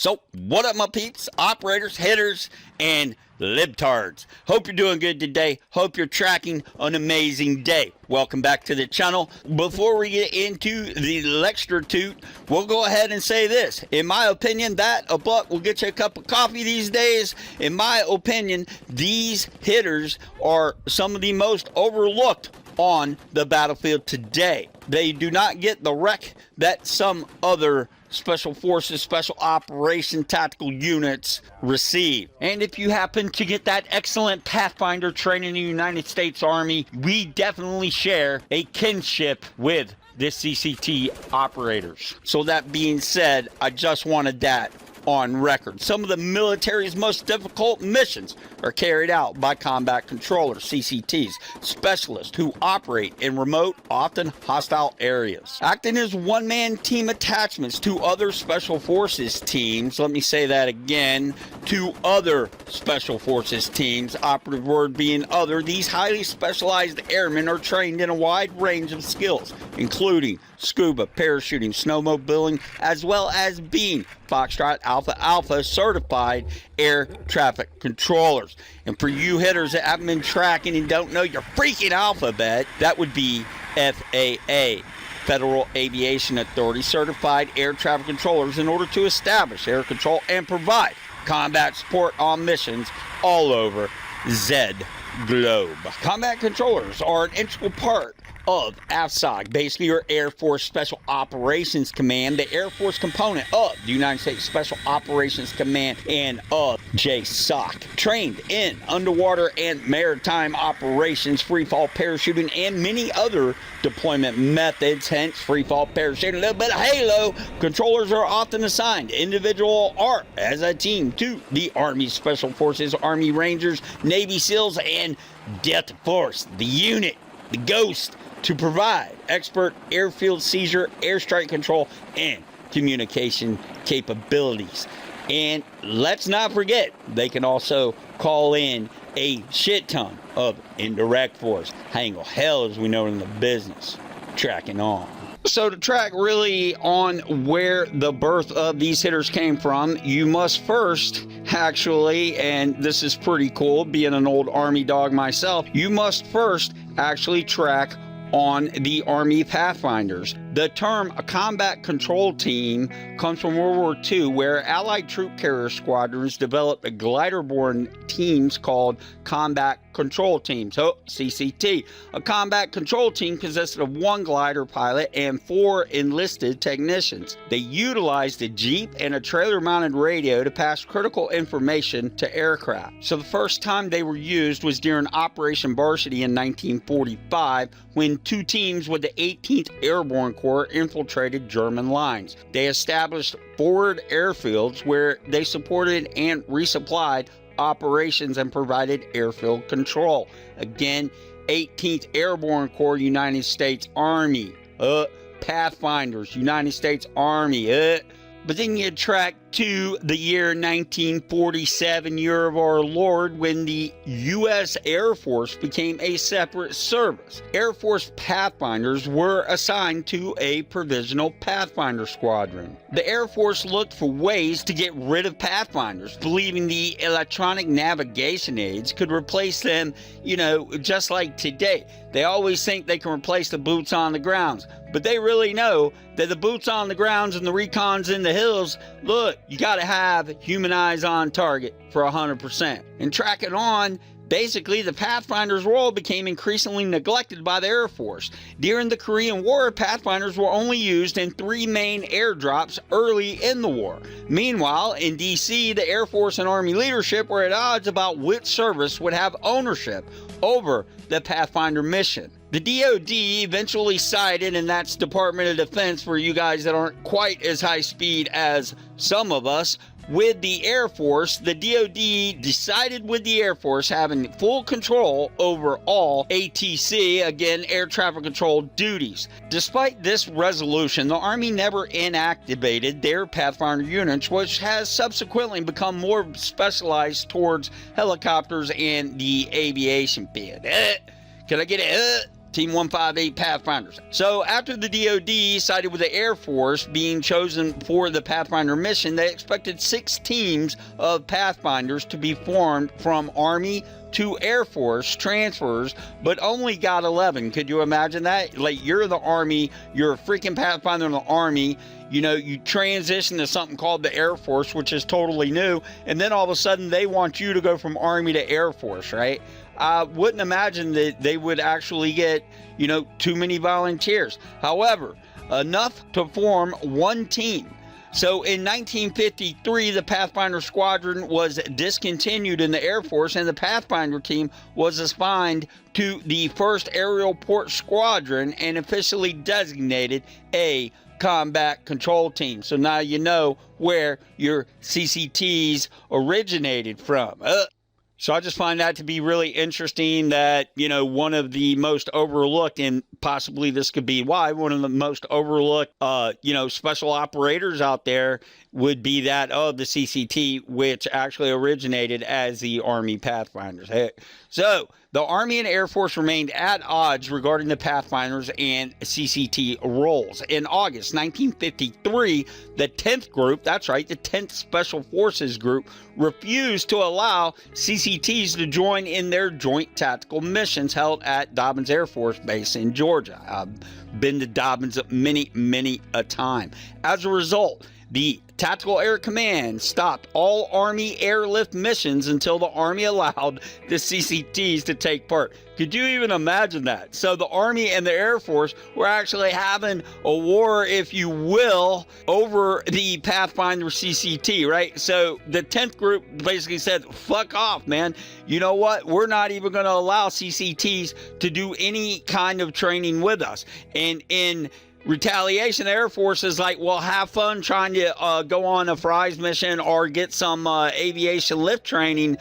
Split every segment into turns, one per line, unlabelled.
So, what up my peeps, operators, hitters, and libtards? Hope you're doing good today. Hope you're tracking an amazing day. Welcome back to the channel. Before we get into the lecture toot, we'll go ahead and say this. In my opinion, that a buck will get you a cup of coffee these days. In my opinion, these hitters are some of the most overlooked on the battlefield today. They do not get the rec that some other special forces, special operation tactical units receive. And if you happen to get that excellent Pathfinder training in the United States Army, we definitely share a kinship with the CCT operators. So that being said, I just wanted that on record. Some of the military's most difficult missions are carried out by combat controllers, CCTs, specialists who operate in remote, often hostile areas. Acting as one-man team attachments to other special forces teams, let me say that again, to other special forces teams, operative word being other, these highly specialized airmen are trained in a wide range of skills, including scuba, parachuting, snowmobiling, as well as being Foxtrot Alpha Alpha certified air traffic controllers. And for you hitters that haven't been tracking and don't know your freaking alphabet, that would be FAA, Federal Aviation Authority certified air traffic controllers, in order to establish air control and provide combat support on missions all over Z globe. Combat controllers are an integral part of AFSOC, basically your Air Force Special Operations Command, the Air Force component of the United States Special Operations Command and of JSOC. Trained in underwater and maritime operations, freefall parachuting, and many other deployment methods, hence freefall parachuting, a little bit of Halo. Controllers are often assigned individual or as a team to the Army Special Forces, Army Rangers, Navy SEALs, and Death Force, the unit, the Ghost, to provide expert airfield seizure, airstrike control, and communication capabilities. And let's not forget, they can also call in a shit ton of indirect force. Hangel hell, as we know in the business. Tracking on. So to track really on where the birth of these hitters came from, you must first actually, and this is pretty cool, being an old Army dog myself, you must first actually track on the Army Pathfinders. The term a combat control team comes from World War II, where Allied troop carrier squadrons developed glider-borne teams called combat control teams, so CCT. A combat control team consisted of one glider pilot and 4 enlisted technicians. They utilized a jeep and a trailer-mounted radio to pass critical information to aircraft. So the first time they were used was during Operation Varsity in 1945, when 2 teams with the 18th Airborne Corps infiltrated German lines. They established forward airfields where they supported and resupplied operations and provided airfield control. Again, 18th Airborne Corps, United States Army. Pathfinders, United States Army. But then you track to the year 1947, year of our Lord, when the U.S. Air Force became a separate service. Air Force Pathfinders were assigned to a provisional Pathfinder squadron. The Air Force looked for ways to get rid of Pathfinders, believing the electronic navigation aids could replace them, you know, just like today. They always think they can replace the boots on the grounds, but they really know that the boots on the grounds and the recons in the hills, look, you got to have human eyes on target for 100%. And tracking on, basically the Pathfinder's role became increasingly neglected by the Air Force. During the Korean War, Pathfinders were only used in 3 main airdrops early in the war. Meanwhile, in DC, the Air Force and Army leadership were at odds about which service would have ownership over the Pathfinder mission. The DoD eventually sided, and that's Department of Defense for you guys that aren't quite as high speed as some of us, with the Air Force. The DoD decided with the Air Force having full control over all ATC, again, air traffic control duties. Despite this resolution, the Army never inactivated their Pathfinder units, which has subsequently become more specialized towards helicopters and the aviation field. Can I get it? Team 158 Pathfinders. So after the DoD sided with the Air Force being chosen for the Pathfinder mission, they expected 6 teams of Pathfinders to be formed from Army to Air Force transfers, but only got 11. Could you imagine that? Like, you're the Army, you're a freaking Pathfinder in the Army, you know, you transition to something called the Air Force, which is totally new, and then all of a sudden they want you to go from Army to Air Force, right? I wouldn't imagine that they would actually get, you know, too many volunteers. However, enough to form one team. So in 1953, the Pathfinder Squadron was discontinued in the Air Force, and the Pathfinder team was assigned to the 1st Aerial Port Squadron and officially designated a combat control team. So now you know where your CCTs originated from. So I just find that to be really interesting that, you know, one of the most overlooked, and possibly this could be why, one of the most overlooked, you know, special operators out there would be that of the CCT, which actually originated as the Army Pathfinders. So the Army and Air Force remained at odds regarding the Pathfinders and CCT roles. In August 1953, the 10th Group, that's right, the 10th Special Forces Group, refused to allow CCTs to join in their joint tactical missions held at Dobbins Air Force Base in Georgia. I've been to Dobbins many a time. As a result, the Tactical Air Command stopped all Army airlift missions until the Army allowed the CCTs to take part. Could you even imagine that? So the Army and the Air Force were actually having a war, if you will, over the Pathfinder CCT, right? So the 10th Group basically said, fuck off, man. You know what? We're not even going to allow CCTs to do any kind of training with us. And in retaliation, the Air Force is like, well, have fun trying to go on a Fry's mission or get some aviation lift training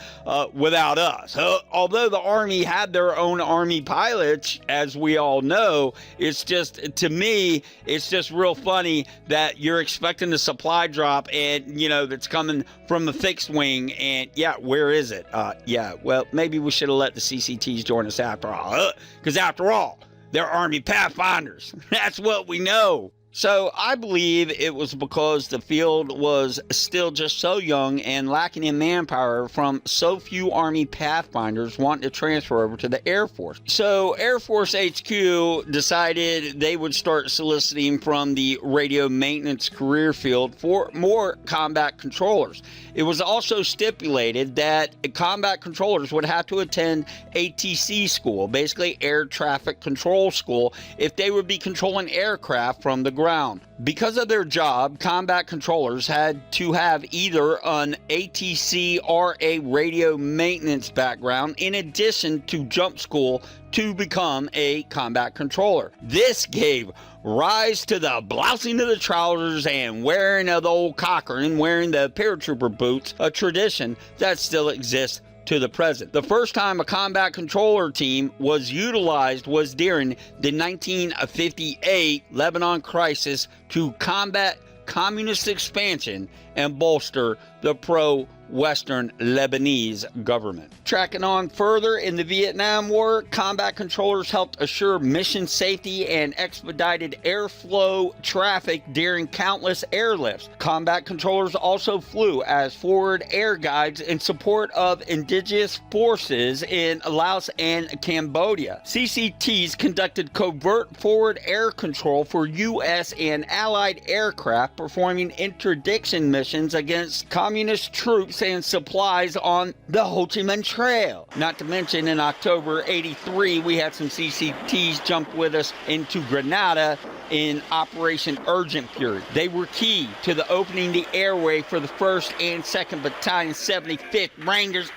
without us. Although the Army had their own Army pilots, as we all know, it's just, to me, it's just real funny that you're expecting a supply drop and, you know, that's coming from a fixed wing, and yeah, where is it? Yeah, well, maybe we should have let the CCTs join us after all, because after all, they're Army Pathfinders. That's what we know. So I believe it was because the field was still just so young and lacking in manpower from so few Army Pathfinders wanting to transfer over to the Air Force. So Air Force HQ decided they would start soliciting from the radio maintenance career field for more combat controllers. It was also stipulated that combat controllers would have to attend ATC school, basically air traffic control school, if they would be controlling aircraft from the ground. Because of their job, combat controllers had to have either an ATC or a radio maintenance background in addition to jump school to become a combat controller. This gave rise to the blousing of the trousers and wearing of the old cocker and wearing the paratrooper boots, a tradition that still exists to the present. The first time a combat controller team was utilized was during the 1958 Lebanon crisis to combat communist expansion and bolster the pro-Western Lebanese government. Tracking on further, in the Vietnam War, combat controllers helped assure mission safety and expedited airflow traffic during countless airlifts. Combat controllers also flew as forward air guides in support of indigenous forces in Laos and Cambodia. CCTs conducted covert forward air control for U.S. and Allied aircraft, performing interdiction missions against communist troops and supplies on the Ho Chi Minh Trail. Not to mention, in October '83, we had some CCTs jump with us into Grenada in Operation Urgent Fury. They were key to the opening the airway for the 1st and 2nd Battalion 75th Rangers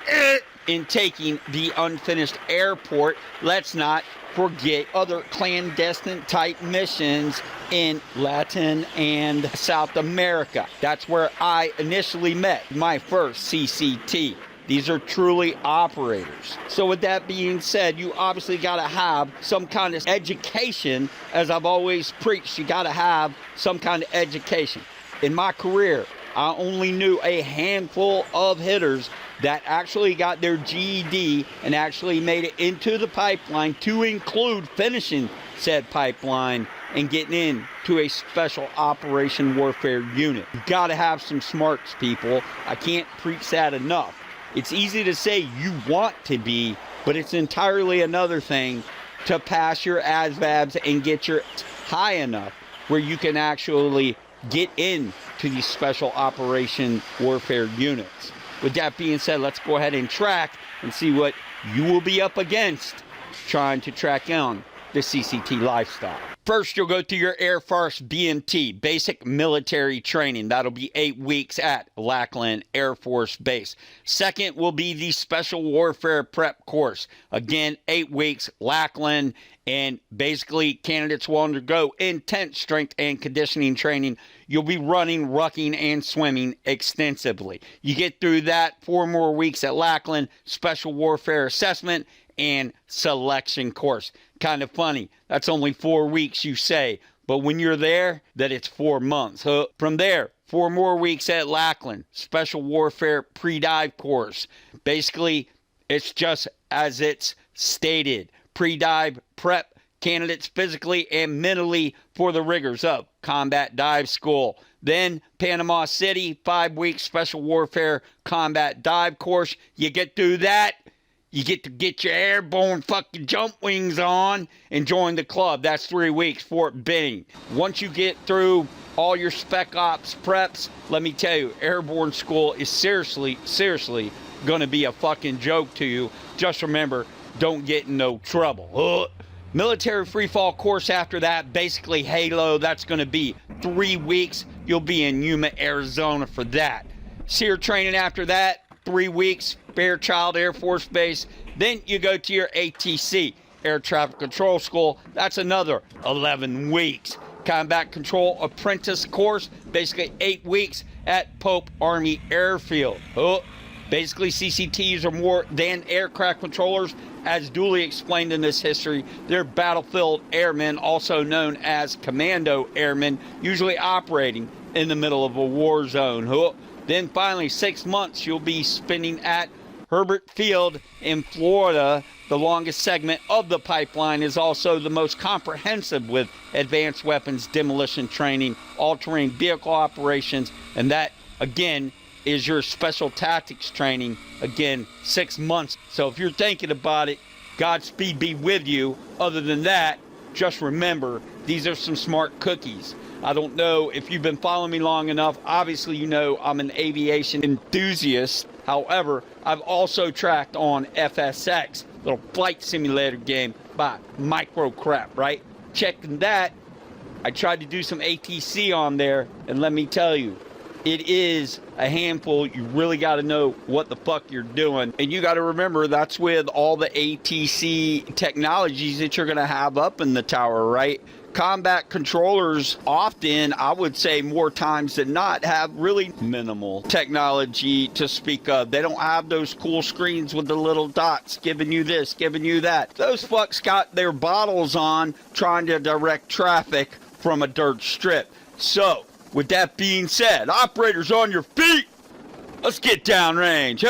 in taking the unfinished airport. Let's not forget other clandestine type missions in Latin and South America. That's where I initially met my first CCT. These are truly operators. So with that being said, you obviously got to have some kind of education. As I've always preached, you got to have some kind of education. In my career, I only knew a handful of hitters that actually got their GED and actually made it into the pipeline, to include finishing said pipeline and getting into a special operation warfare unit. You gotta have some smarts, people. I can't preach that enough. It's easy to say you want to be, but it's entirely another thing to pass your ASVABs and get your high enough where you can actually get into these special operation warfare units. With that being said, let's go ahead and track and see what you will be up against trying to track down the CCT lifestyle. First, you'll go through your Air Force BMT, basic military training. That'll be 8 weeks at Lackland Air Force Base. Second will be the Special Warfare Prep course. Again, 8 weeks, Lackland, and basically candidates will undergo intense strength and conditioning training. You'll be running, rucking, and swimming extensively. You get through that, 4 more weeks at Lackland, Special Warfare Assessment, and selection course. Kind of funny, that's only 4 weeks, you say, but when you're there, that it's 4 months. From there, 4 more weeks at Lackland, Special Warfare Pre-Dive course. Basically, it's just as it's stated, pre-dive prep candidates physically and mentally for the rigors of combat dive school. Then Panama City, 5 weeks Special Warfare Combat Dive course. You get through that, you get to get your airborne fucking jump wings on and join the club. That's 3 weeks, Fort Benning. Once you get through all your spec ops preps, let me tell you, airborne school is seriously going to be a fucking joke to you. Just remember, don't get in no trouble. Military free fall course after that, basically Halo. That's going to be 3 weeks. You'll be in Yuma, Arizona for that. SEER training after that, 3 weeks, Fairchild Air Force Base. Then you go to your ATC, Air Traffic Control School. That's another 11 weeks. Combat Control Apprentice course, basically 8 weeks at Pope Army Airfield. Basically, CCTs are more than aircraft controllers. As duly explained in this history, they're battlefield airmen, also known as commando airmen, usually operating in the middle of a war zone. Then finally, 6 months you'll be spending at Herbert Field in Florida. The longest segment of the pipeline is also the most comprehensive, with advanced weapons demolition training, all-terrain vehicle operations, and that, again, is your special tactics training. Again, 6 months. So if you're thinking about it, Godspeed be with you. Other than that, just remember, these are some smart cookies. I don't know if you've been following me long enough. Obviously, you know I'm an aviation enthusiast. However, I've also tracked on FSX, little flight simulator game by Microcrap, right? Checking that, I tried to do some ATC on there, and let me tell you, it is a handful. You really got to know what the fuck you're doing. And you got to remember, that's with all the ATC technologies that you're going to have up in the tower, right? Combat controllers often, I would say more times than not, have really minimal technology to speak of. They don't have those cool screens with the little dots giving you this, giving you that. Those fucks got their bottles on trying to direct traffic from a dirt strip. So, with that being said, operators on your feet, let's get downrange.